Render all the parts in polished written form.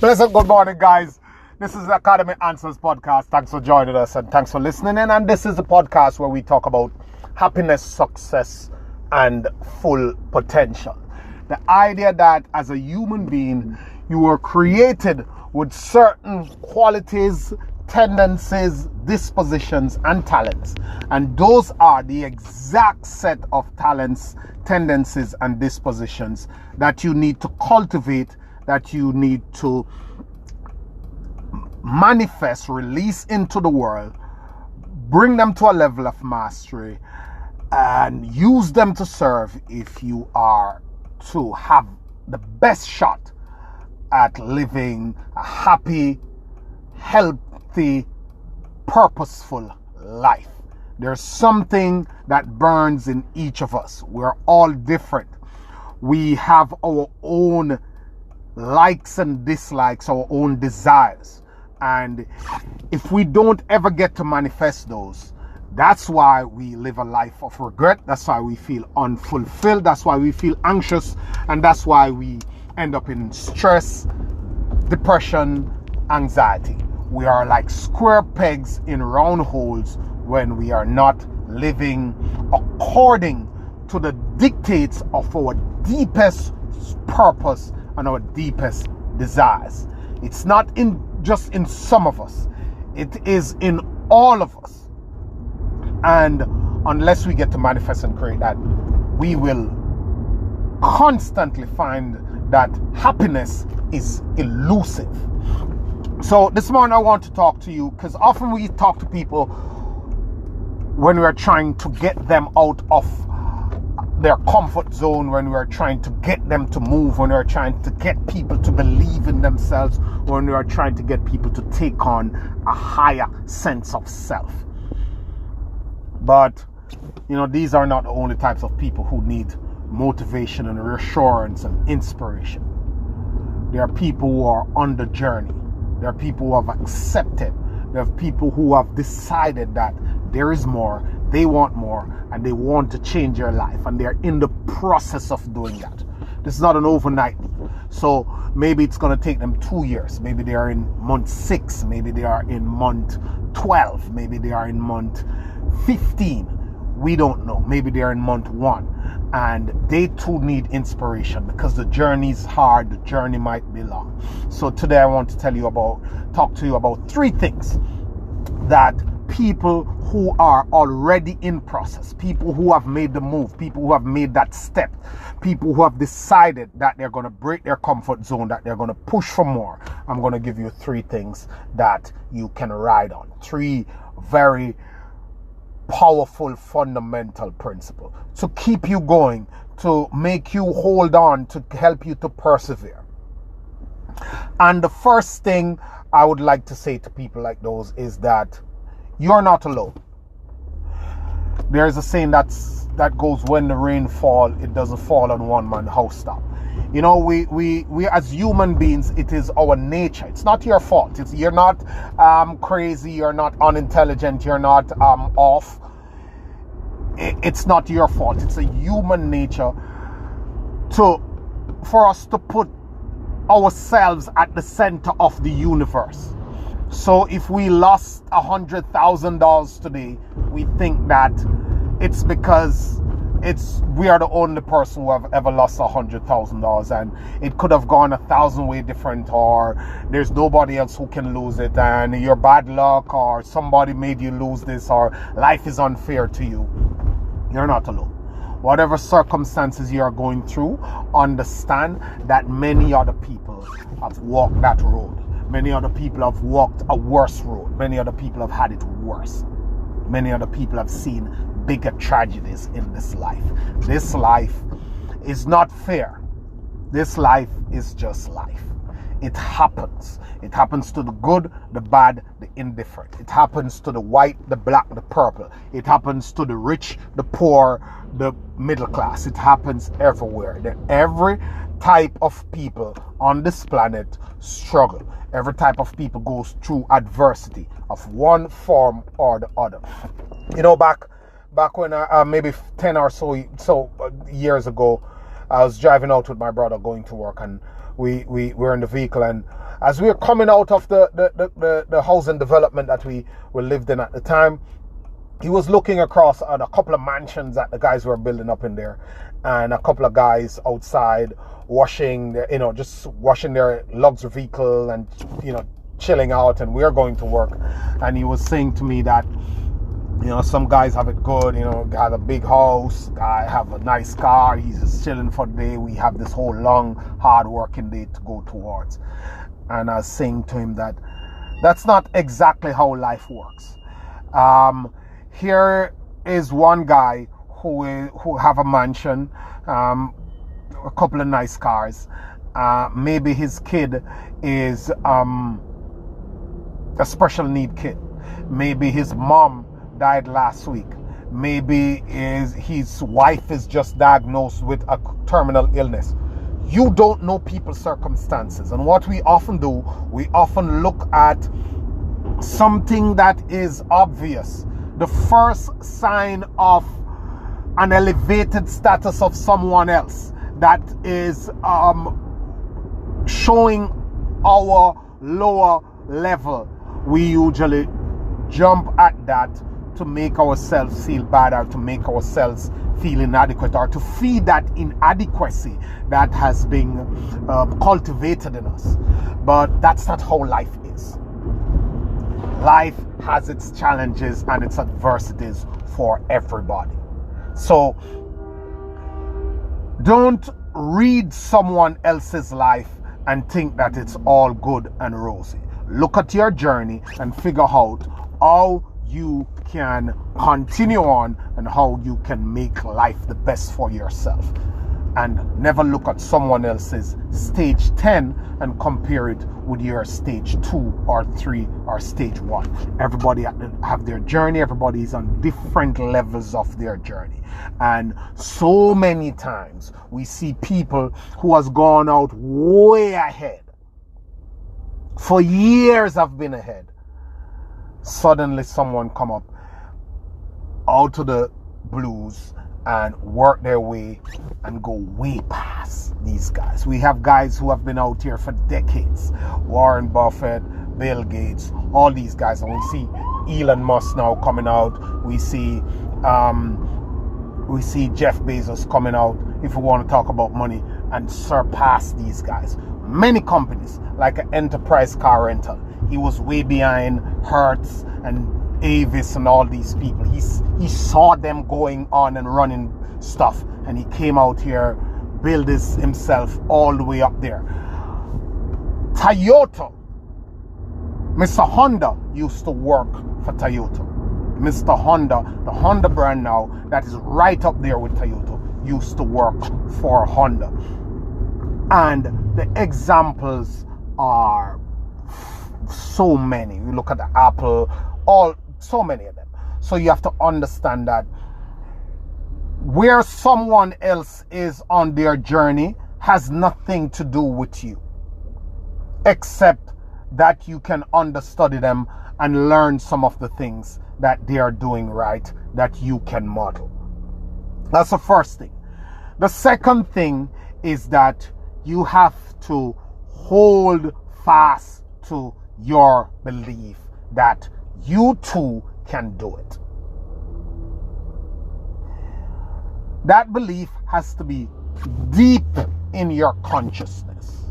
Pleasant good morning, guys. This is the Academy Answers podcast. Thanks for joining us and thanks for listening in. And this is the podcast where we talk about happiness, success, and full potential. The idea that as a human being, you were created with certain qualities, tendencies, dispositions, and talents. And those are the exact set of talents, tendencies, and dispositions that you need to cultivate, that you need to manifest, release into the world, bring them to a level of mastery, and use them to serve if you are to have the best shot at living a happy, healthy, purposeful life. There's something that burns in each of us. We're all different. We have our own likes and dislikes, our own desires. And if we don't ever get to manifest those, that's why we live a life of regret. That's why we feel unfulfilled. That's why we feel anxious. And that's why we end up in stress, depression, anxiety. We are like square pegs in round holes when we are not living according to the dictates of our deepest purpose and our deepest desires. It's not just in some of us. It is in all of us. And unless we get to manifest and create that, we will constantly find that happiness is elusive. So this morning I want to talk to you because often we talk to people when we are trying to get them out of their comfort zone, when we are trying to get them to move, when we are trying to get people to believe in themselves, when we are trying to get people to take on a higher sense of self. But, these are not the only types of people who need motivation and reassurance and inspiration. There are people who are on the journey. There are people who have accepted. There are people who have decided that there is more, they want more, and they want to change their life. And they're in the process of doing that. This is not an overnight. So maybe it's going to take them 2 years. Maybe they are in month 6. Maybe they are in month 12. Maybe they are in month 15. We don't know. Maybe they are in month 1. And they too need inspiration because the journey is hard. The journey might be long. So today I want to talk to you about 3 things that people who are already in process, people who have made the move, people who have made that step, people who have decided that they're going to break their comfort zone, that they're going to push for more. I'm going to give you 3 things that you can ride on. 3 very powerful fundamental principles to keep you going, to make you hold on, to help you to persevere. And the first thing I would like to say to people like those is that you're not alone. There's a saying that goes, when the rain falls, it doesn't fall on one man house top. We as human beings, it is our nature. It's not your fault. You're not crazy. You're not unintelligent. You're not off. It's not your fault. It's a human nature for us to put ourselves at the center of the universe. So if we lost $100,000 today, we think that it's because we are the only person who have ever lost $100,000, and it could have gone 1,000 ways different, or there's nobody else who can lose it, and you're bad luck, or somebody made you lose this, or life is unfair to you. You're not alone. Whatever circumstances you are going through, understand that many other people have walked that road. Many other people have walked a worse road. Many other people have had it worse. Many other people have seen bigger tragedies in this life. This life is not fair. This life is just life. It happens. It happens to the good, the bad, the indifferent. It happens to the white, the black, the purple. It happens to the rich, the poor, the middle class. It happens everywhere. Every type of people on this planet struggle. Every type of people goes through adversity of one form or the other. Back when maybe 10 or so years ago, I was driving out with my brother going to work, and we were in the vehicle, and as we were coming out of the housing development that we lived in at the time, he was looking across at a couple of mansions that the guys were building up in there, and a couple of guys outside washing, just washing their luxury vehicle and, chilling out, and we're going to work. And he was saying to me that, some guys have it good, got a big house, guy have a nice car, he's just chilling for the day. We have this whole long, hard working day to go towards. And I was saying to him that that's not exactly how life works. Here is one guy who have a mansion, a couple of nice cars. Maybe his kid is a special need kid. Maybe his mom died last week. Maybe his wife is just diagnosed with a terminal illness. You don't know people's circumstances. And what we often do, we often look at something that is obvious. The first sign of an elevated status of someone else that is showing our lower level, we usually jump at that to make ourselves feel bad, or to make ourselves feel inadequate, or to feed that inadequacy that has been cultivated in us. But that's not how life is. Life has its challenges and its adversities for everybody. So don't read someone else's life and think that it's all good and rosy. Look at your journey and figure out how you can continue on and how you can make life the best for yourself. And never look at someone else's stage 10 and compare it with your stage 2 or 3 or stage 1. Everybody have their journey. Everybody is on different levels of their journey. And so many times we see people who has gone out way ahead. For years have been ahead. Suddenly someone come up out of the blues and work their way and go way past these guys. We have guys who have been out here for decades. Warren Buffett, Bill Gates, all these guys. And we see Elon Musk now coming out. We see Jeff Bezos coming out, if we want to talk about money, and surpass these guys. Many companies, like an Enterprise Car Rental, he was way behind Hertz and Avis and all these people. He saw them going on and running stuff, and he came out here, built himself all the way up there. Toyota, Mr. Honda used to work for Toyota. Mr. Honda, the Honda brand now, that is right up there with Toyota, used to work for Honda. And the examples are so many. You look at the Apple, so many of them. So you have to understand that where someone else is on their journey has nothing to do with you, except that you can understudy them and learn some of the things that they are doing right that you can model. That's the first thing. The second thing is that you have to hold fast to your belief that you too can do it. That belief has to be deep in your consciousness,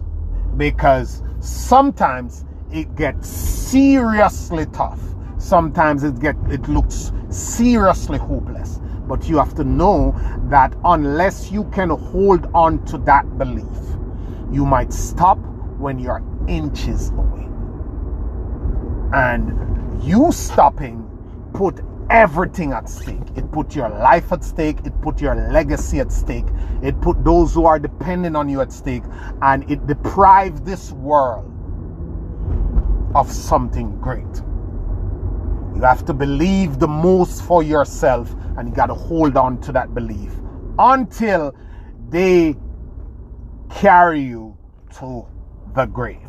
because sometimes it gets seriously tough. Sometimes it looks seriously hopeless. But you have to know that unless you can hold on to that belief, you might stop when you're inches away. And you stopping put everything at stake. It put your life at stake. It put your legacy at stake. It put those who are depending on you at stake. And it deprived this world of something great. You have to believe the most for yourself, and you got to hold on to that belief until they carry you to the grave.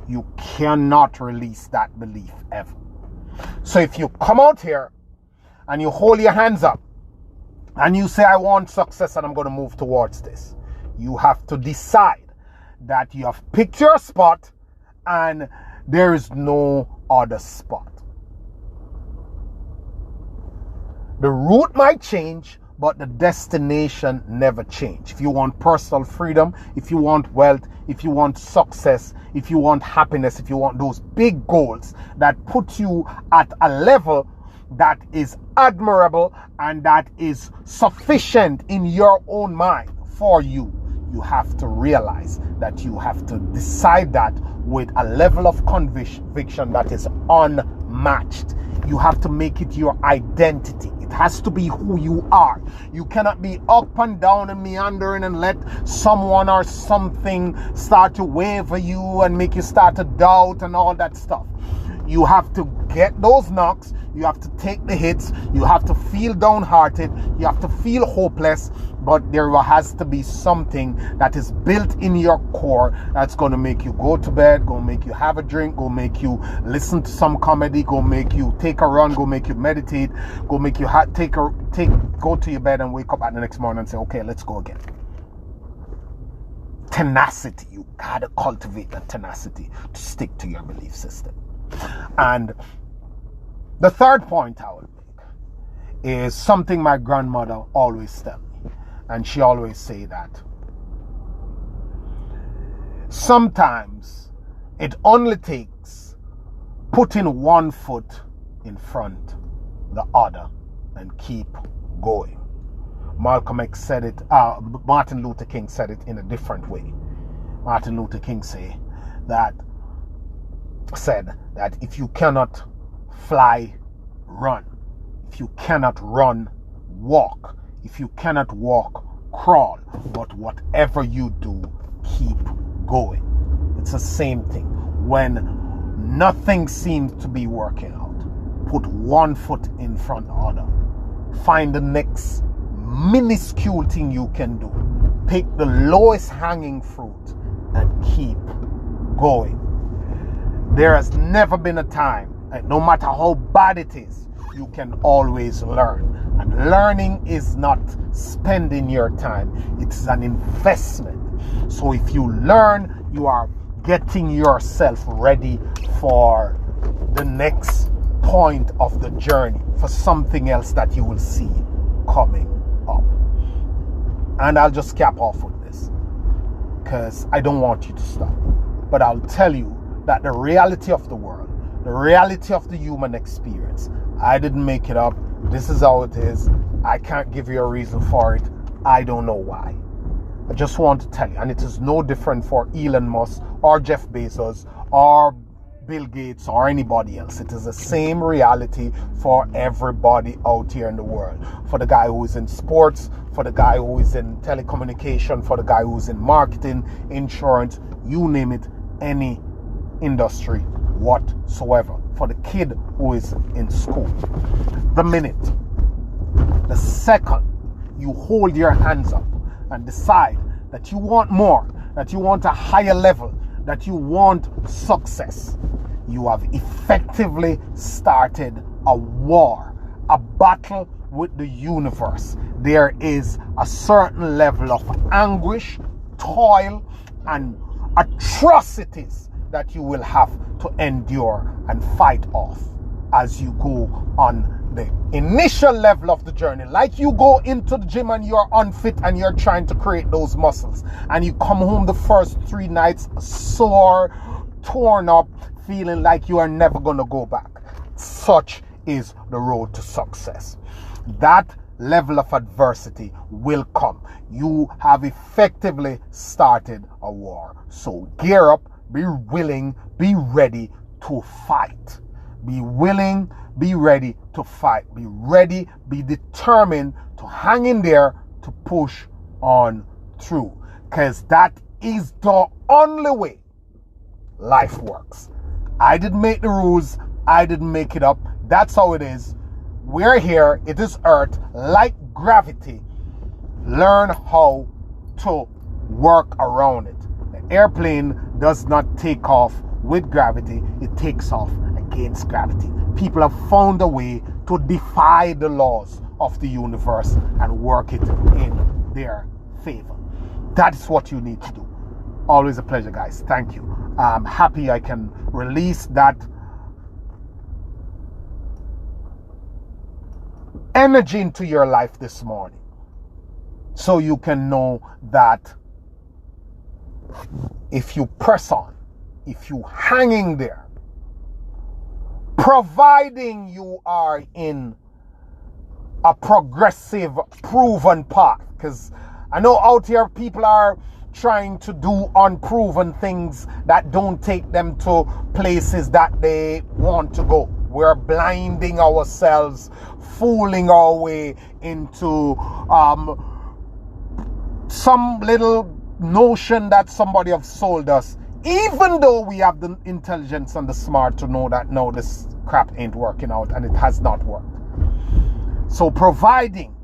You cannot release that belief ever. So if you come out here and you hold your hands up and you say, I want success and I'm going to move towards this, you have to decide that you have picked your spot and there is no other spot. The route might change, but the destination never change. If you want personal freedom, if you want wealth, if you want success, if you want happiness, if you want those big goals that put you at a level that is admirable and that is sufficient in your own mind for you, you have to realize that you have to decide that with a level of conviction that is unmatched. You have to make it your identity. It has to be who you are. You cannot be up and down and meandering and let someone or something start to waver you and make you start to doubt and all that stuff. You have to get those knocks. You have to take the hits. You have to feel downhearted. You have to feel hopeless. But there has to be something that is built in your core that's going to make you go to bed, going to make you have a drink, going to make you listen to some comedy, going to make you take a run, going to make you meditate, going to make you go to your bed and wake up at the next morning and say, okay, let's go again. Tenacity. You got to cultivate that tenacity to stick to your belief system. And the third point I would make is something my grandmother always tell me. And she always say that sometimes it only takes putting one foot in front the other and keep going. Malcolm X said it, Martin Luther King said it in a different way. Martin Luther King said that if you cannot fly, run. If you cannot run, walk. If you cannot walk, crawl. But whatever you do, keep going. It's the same thing. When nothing seems to be working out, put one foot in front of the other. Find the next minuscule thing you can do. Pick the lowest hanging fruit and keep going. There has never been a time, no matter how bad it is, you can always learn. And learning is not spending your time. It's an investment. So if you learn, you are getting yourself ready for the next point of the journey, for something else that you will see coming up. And I'll just cap off with this, because I don't want you to stop. But I'll tell you that the reality of the world, the reality of the human experience, I didn't make it up. This is how it is. I can't give you a reason for it. I don't know why. I just want to tell you, and it is no different for Elon Musk or Jeff Bezos or Bill Gates or anybody else. It is the same reality for everybody out here in the world. For the guy who is in sports, for the guy who is in telecommunication, for the guy who is in marketing, insurance, you name it, any industry whatsoever. For the kid who is in school. The minute, the second you hold your hands up and decide that you want more, that you want a higher level, that you want success, you have effectively started a war, a battle with the universe. There is a certain level of anguish, toil, and atrocities that you will have to endure and fight off as you go on the initial level of the journey. Like you go into the gym and you're unfit and you're trying to create those muscles, and you come home the first 3 nights sore, torn up, feeling like you are never going to go back. Such is the road to success. That level of adversity will come. You have effectively started a war. So gear up, be willing, be ready to fight. Be willing, be ready to fight. Be ready, be determined to hang in there, to push on through. Because that is the only way life works. I didn't make the rules. I didn't make it up. That's how it is. We're here. It is Earth. Like gravity. Learn how to work around it. The airplane does not take off with gravity. It takes off against gravity. People have found a way to defy the laws of the universe and work it in their favor. That is what you need to do. Always a pleasure, guys. Thank you. I'm happy I can release that energy into your life this morning, so you can know that if you press on, if you hanging there, providing you are in a progressive, proven path, because I know out here people are trying to do unproven things that don't take them to places that they want to go. We're blinding ourselves, fooling our way into some little notion that somebody have sold us, even though we have the intelligence and the smart to know that no, this crap ain't working out, and it has not worked. So providing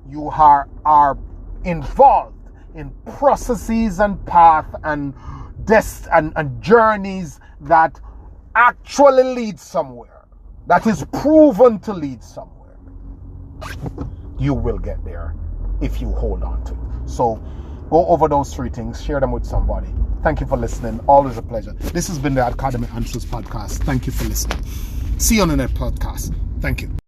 you are involved in processes and path and journeys that actually lead somewhere, that is proven to lead somewhere, you will get there if you hold on to it. So go over those 3 things, share them with somebody. Thank you for listening. Always a pleasure. This has been the Academy Answers podcast. Thank you for listening. See you on the next podcast. Thank you.